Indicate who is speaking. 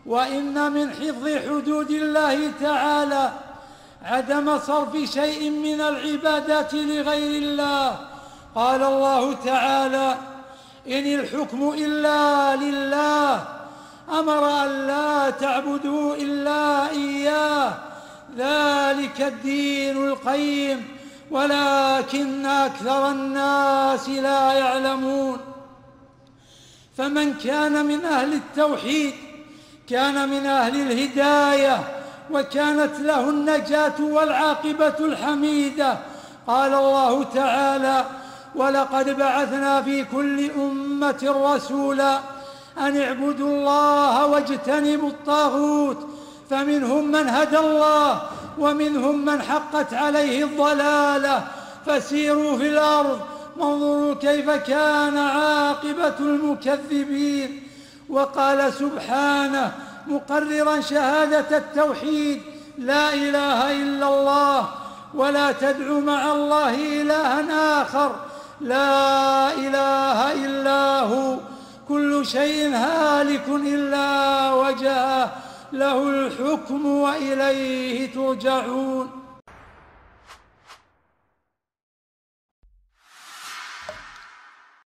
Speaker 1: وإن من حفظ حدود الله تعالى عدم صرف شيء من العبادات لغير الله. قال الله تعالى: إن الحكم إلا لله، أمر أن لا تعبدوا إلا إياه، ذلك الدين القيم ولكن أكثر الناس لا يعلمون. فمن كان من أهل التوحيد كان من أهل الهداية، وكانت له النجاة والعاقبة الحميدة. قال الله تعالى: ولقد بعثنا في كل أمة رسولا أن اعبدوا الله واجتنبوا الطاغوت، فمنهم من هدى الله ومنهم من حقت عليه الضلالة، فسيروا في الأرض وانظروا كيف كان عاقبة المكذبين. وقال سبحانه مقررا شهادة التوحيد: لا إله إلا الله، ولا تدع مع الله إلها آخر، لا إله إلا هو، كل شيء هالك إلا وجهه، له الحكم وإليه ترجعون.